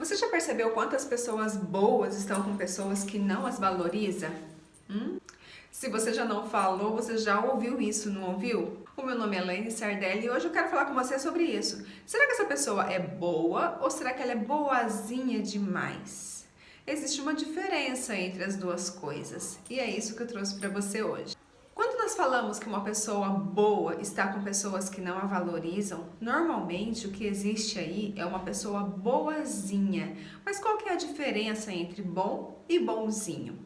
Você já percebeu quantas pessoas boas estão com pessoas que não as valoriza? Se você já não falou, você já ouviu isso, não ouviu? O meu nome é Elaine Sardelli e hoje eu quero falar com você sobre isso. Será que essa pessoa é boa ou será que ela é boazinha demais? Existe uma diferença entre as duas coisas e é isso que eu trouxe para você hoje. Quando nós falamos que uma pessoa boa está com pessoas que não a valorizam, normalmente o que existe aí é uma pessoa boazinha. Mas qual que é a diferença entre bom e bonzinho?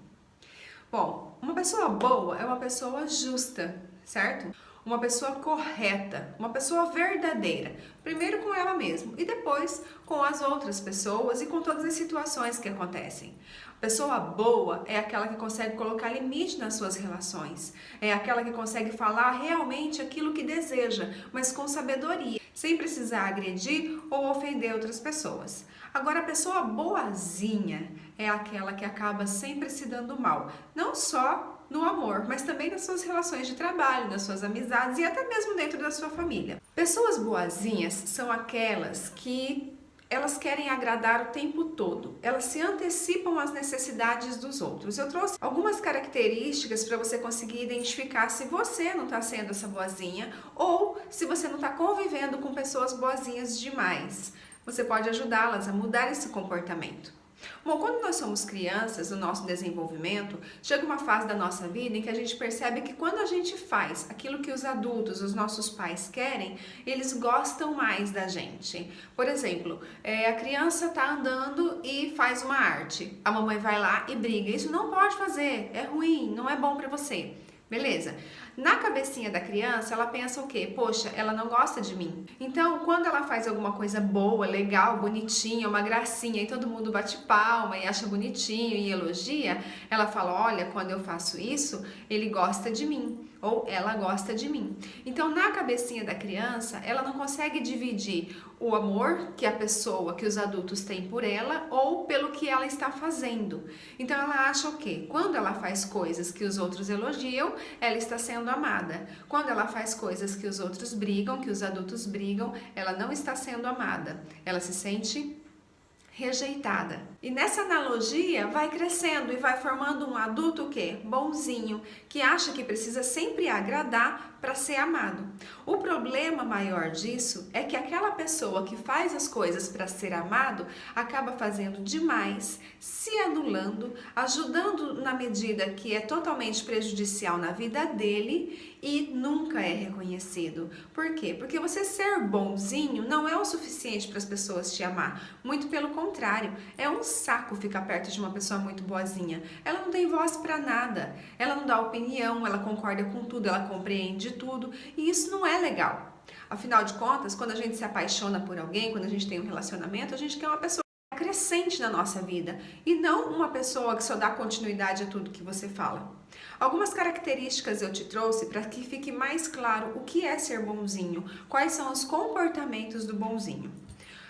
Bom, uma pessoa boa é uma pessoa justa, certo? Uma pessoa correta, uma pessoa verdadeira. Primeiro com ela mesma e depois com as outras pessoas e com todas as situações que acontecem. Pessoa boa é aquela que consegue colocar limite nas suas relações. É aquela que consegue falar realmente aquilo que deseja, mas com sabedoria, sem precisar agredir ou ofender outras pessoas. Agora, a pessoa boazinha é aquela que acaba sempre se dando mal, não só no amor, mas também nas suas relações de trabalho, nas suas amizades e até mesmo dentro da sua família. Pessoas boazinhas são aquelas que elas querem agradar o tempo todo, elas se antecipam às necessidades dos outros. Eu trouxe algumas características para você conseguir identificar se você não está sendo essa boazinha ou se você não está convivendo com pessoas boazinhas demais. Você pode ajudá-las a mudar esse comportamento. Bom, quando nós somos crianças, no nosso desenvolvimento, chega uma fase da nossa vida em que a gente percebe que quando a gente faz aquilo que os adultos, os nossos pais querem, eles gostam mais da gente. Por exemplo, a criança está andando e faz uma arte. A mamãe vai lá e briga. Isso não pode fazer, é ruim, não é bom para você. Beleza? Na cabecinha da criança, ela pensa o quê? Poxa, ela não gosta de mim. Então, quando ela faz alguma coisa boa, legal, bonitinha, uma gracinha, e todo mundo bate palma e acha bonitinho e elogia, ela fala, olha, quando eu faço isso, ele gosta de mim. Ou ela gosta de mim. Então, na cabecinha da criança, ela não consegue dividir o amor que a pessoa, que os adultos têm por ela ou pelo que ela está fazendo. Então, ela acha o quê? Quando ela faz coisas que os outros elogiam, ela está sendo amada. Quando ela faz coisas que os outros brigam, que os adultos brigam, ela não está sendo amada. Ela se sente rejeitada. E nessa analogia vai crescendo e vai formando um adulto o quê? Bonzinho, que acha que precisa sempre agradar para ser amado. O problema maior disso é que aquela pessoa que faz as coisas para ser amado acaba fazendo demais, se anulando, ajudando na medida que é totalmente prejudicial na vida dele e nunca é reconhecido. Por quê? Porque você ser bonzinho não é o suficiente para as pessoas te amar. Muito pelo contrário, é um saco ficar perto de uma pessoa muito boazinha. Ela não tem voz para nada, ela não dá opinião, ela concorda com tudo, ela compreende tudo e isso não é legal. Afinal de contas, quando a gente se apaixona por alguém, quando a gente tem um relacionamento, a gente quer uma pessoa crescente na nossa vida e não uma pessoa que só dá continuidade a tudo que você fala. Algumas características eu te trouxe para que fique mais claro o que é ser bonzinho, quais são os comportamentos do bonzinho.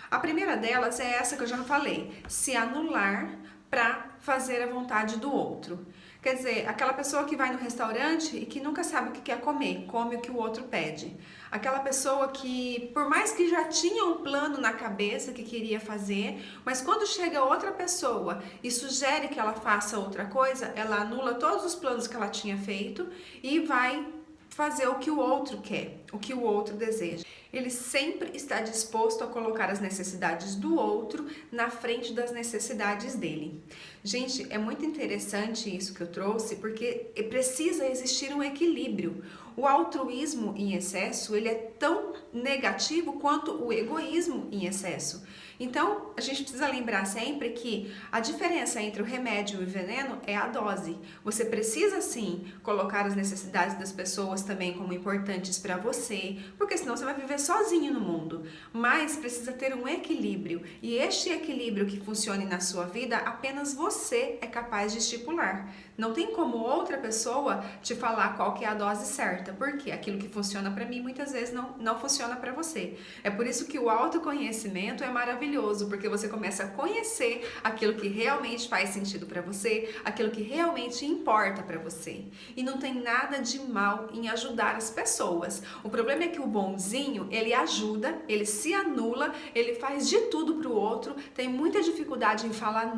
A primeira delas é essa que eu já falei, se anular para fazer a vontade do outro. Quer dizer, aquela pessoa que vai no restaurante e que nunca sabe o que quer comer, come o que o outro pede. Aquela pessoa que, por mais que já tinha um plano na cabeça que queria fazer, mas quando chega outra pessoa e sugere que ela faça outra coisa, ela anula todos os planos que ela tinha feito e vai fazer o que o outro quer, o que o outro deseja. Ele sempre está disposto a colocar as necessidades do outro na frente das necessidades dele. Gente, é muito interessante isso que eu trouxe, porque precisa existir um equilíbrio. O altruísmo em excesso, ele é tão negativo quanto o egoísmo em excesso. Então, a gente precisa lembrar sempre que a diferença entre o remédio e o veneno é a dose. Você precisa sim colocar as necessidades das pessoas também como importantes para você, porque senão você vai viver sozinho no mundo. Mas precisa ter um equilíbrio, e este equilíbrio que funcione na sua vida, apenas você é capaz de estipular. Não tem como outra pessoa te falar qual que é a dose certa, porque aquilo que funciona para mim muitas vezes não funciona para você. É por isso que o autoconhecimento é maravilhoso. maravilhoso, porque você começa a conhecer aquilo que realmente faz sentido para você, aquilo que realmente importa para você. E não tem nada de mal em ajudar as pessoas. O problema é que o bonzinho, ele ajuda, ele se anula, ele faz de tudo pro outro, tem muita dificuldade em falar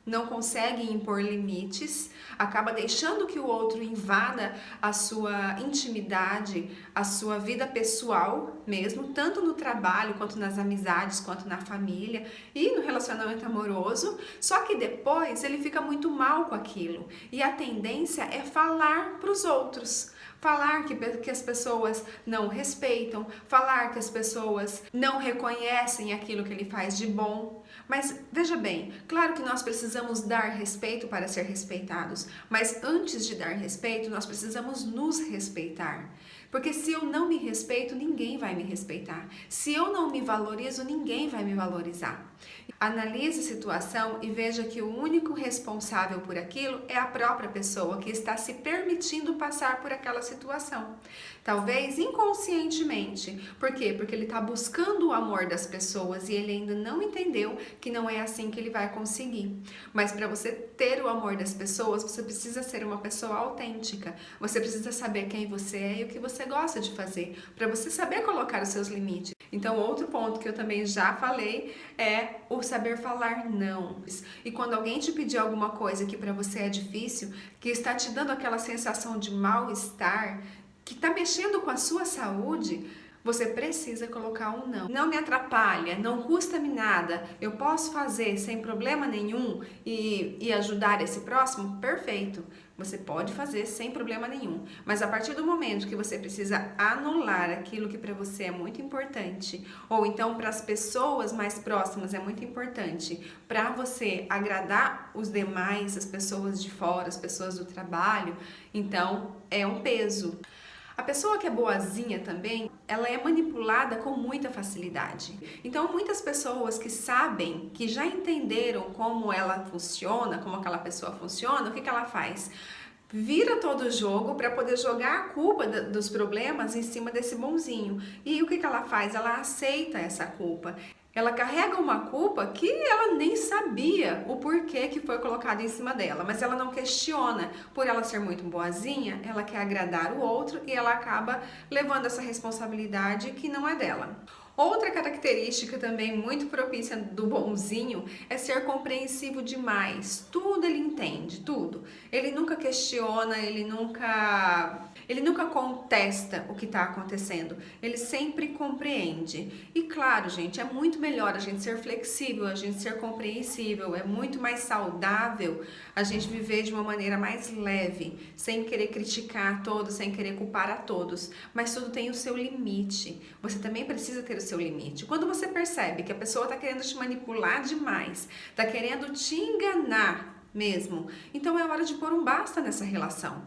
não consegue impor limites, acaba deixando que o outro invada a sua intimidade, a sua vida pessoal mesmo, tanto no trabalho, quanto nas amizades, quanto na família e no relacionamento amoroso, só que depois ele fica muito mal com aquilo e a tendência é falar para os outros. Falar que as pessoas não respeitam, falar que as pessoas não reconhecem aquilo que ele faz de bom. Mas veja bem, claro que nós precisamos dar respeito para ser respeitados, mas antes de dar respeito, nós precisamos nos respeitar. Porque se eu não me respeito, ninguém vai me respeitar. Se eu não me valorizo, ninguém vai me valorizar. Analise a situação e veja que o único responsável por aquilo é a própria pessoa que está se permitindo passar por aquela situação. Talvez inconscientemente. Por quê? Porque ele está buscando o amor das pessoas e ele ainda não entendeu que não é assim que ele vai conseguir. Mas para você ter o amor das pessoas, você precisa ser uma pessoa autêntica. Você precisa saber quem você é e o que você gosta de fazer, para você saber colocar os seus limites. Então, outro ponto que eu também já falei é o saber falar não. E quando alguém te pedir alguma coisa que para você é difícil, que está te dando aquela sensação de mal-estar, que está mexendo com a sua saúde, você precisa colocar um não. Não me atrapalha, não custa-me nada, eu posso fazer sem problema nenhum e ajudar esse próximo? Perfeito, você pode fazer sem problema nenhum. Mas a partir do momento que você precisa anular aquilo que para você é muito importante, ou então para as pessoas mais próximas é muito importante, para você agradar os demais, as pessoas de fora, as pessoas do trabalho, então é um peso. A pessoa que é boazinha também, ela é manipulada com muita facilidade. Então, muitas pessoas que sabem, que já entenderam como ela funciona, como aquela pessoa funciona, o que ela faz? Vira todo o jogo para poder jogar a culpa dos problemas em cima desse bonzinho. E o que ela faz? Ela aceita essa culpa. Ela carrega uma culpa que ela nem sabia o porquê que foi colocado em cima dela, mas ela não questiona. Por ela ser muito boazinha, ela quer agradar o outro e ela acaba levando essa responsabilidade que não é dela. Outra característica também muito propícia do bonzinho é ser compreensivo demais. Tudo ele entende, tudo. Ele nunca questiona, ele nunca contesta o que está acontecendo. Ele sempre compreende. E claro, gente, é muito melhor a gente ser flexível, a gente ser compreensível. É muito mais saudável a gente viver de uma maneira mais leve, sem querer criticar todos, sem querer culpar a todos. Mas tudo tem o seu limite. Você também precisa ter o seu limite. Quando você percebe que a pessoa está querendo te manipular demais, está querendo te enganar mesmo, então é hora de pôr um basta nessa relação.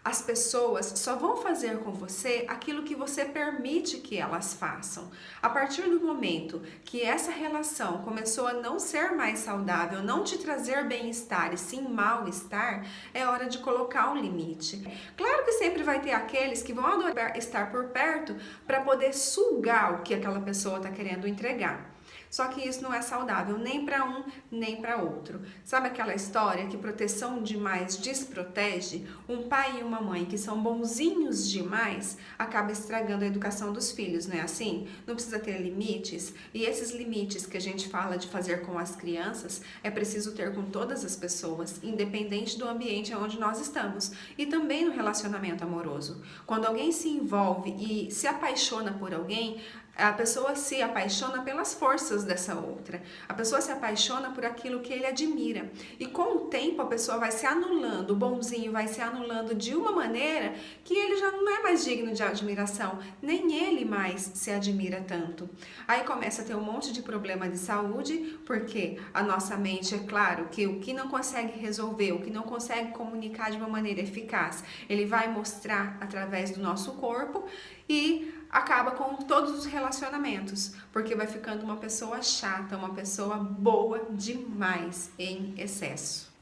As pessoas só vão fazer com você aquilo que você permite que elas façam. A partir do momento que essa relação começou a não ser mais saudável, não te trazer bem-estar e sim mal-estar, é hora de colocar um limite. Claro que sempre vai ter aqueles que vão adorar estar por perto para poder sugar o que aquela pessoa está querendo entregar. Só que isso não é saudável nem para um nem para outro. Sabe aquela história que proteção demais desprotege? Um pai e uma mãe que são bonzinhos demais acaba estragando a educação dos filhos, não é assim? Não precisa ter limites. E esses limites que a gente fala de fazer com as crianças é preciso ter com todas as pessoas, independente do ambiente onde nós estamos. E também no relacionamento amoroso. Quando alguém se envolve e se apaixona por alguém, a pessoa se apaixona pelas forças dessa outra. A pessoa se apaixona por aquilo que ele admira. E com o tempo a pessoa vai se anulando, o bonzinho vai se anulando de uma maneira que ele já não é mais digno de admiração. Nem ele mais se admira tanto. Aí começa a ter um monte de problema de saúde, porque a nossa mente, é claro, que o que não consegue resolver, o que não consegue comunicar de uma maneira eficaz, ele vai mostrar através do nosso corpo e acaba com todos os relacionamentos, porque vai ficando uma pessoa chata, uma pessoa boa demais em excesso.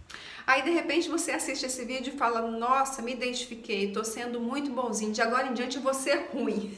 Aí de repente você assiste esse vídeo e fala, nossa, me identifiquei, tô sendo muito bonzinho, de agora em diante eu vou ser ruim.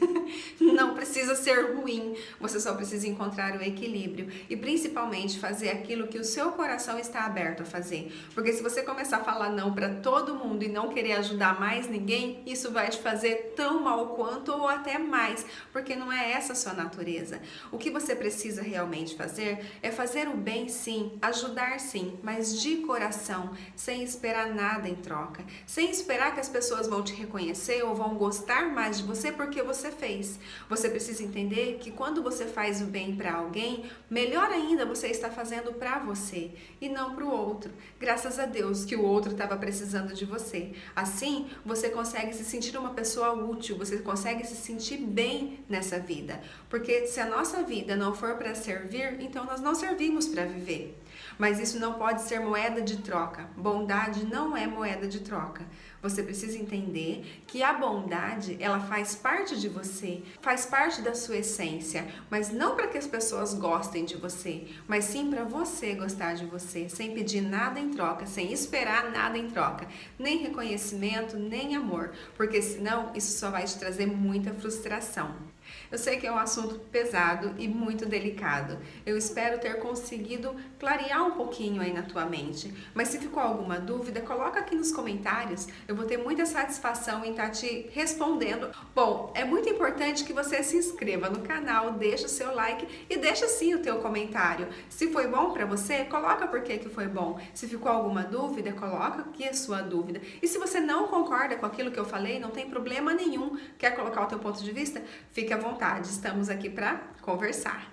Não precisa ser ruim, você só precisa encontrar o equilíbrio e principalmente fazer aquilo que o seu coração está aberto a fazer. Porque se você começar a falar não para todo mundo e não querer ajudar mais ninguém, isso vai te fazer tão mal quanto ou até mais, porque não é essa a sua natureza. O que você precisa realmente fazer é fazer o bem sim, ajudar sim, mas de coração, sem esperar nada em troca, sem esperar que as pessoas vão te reconhecer ou vão gostar mais de você porque você fez. Você precisa entender que quando você faz o bem para alguém, melhor ainda você está fazendo para você e não para o outro. Graças a Deus que o outro estava precisando de você. Assim, você consegue se sentir uma pessoa útil, você consegue se sentir bem nessa vida. Porque se a nossa vida não for para servir, então nós não servimos para viver. Mas isso não pode ser moeda de troca. Bondade não é moeda de troca. Você precisa entender que a bondade, ela faz parte de você, faz parte da sua essência, mas não para que as pessoas gostem de você, mas sim para você gostar de você, sem pedir nada em troca, sem esperar nada em troca, nem reconhecimento, nem amor, porque senão isso só vai te trazer muita frustração. Eu sei que é um assunto pesado e muito delicado. Eu espero ter conseguido clarear um pouquinho aí na tua mente. Mas se ficou alguma dúvida, coloca aqui nos comentários. Eu vou ter muita satisfação em estar te respondendo. Bom, é muito importante que você se inscreva no canal, deixa o seu like e deixa sim o teu comentário. Se foi bom para você, coloca por que foi bom. Se ficou alguma dúvida, coloca aqui a sua dúvida. E se você não concorda com aquilo que eu falei, não tem problema nenhum. Quer colocar o teu ponto de vista? Fique à vontade, estamos aqui para conversar.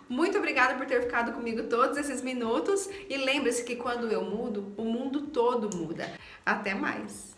Muito obrigada por ter ficado comigo todos esses minutos e lembre-se que quando eu mudo, o mundo todo muda. Até mais!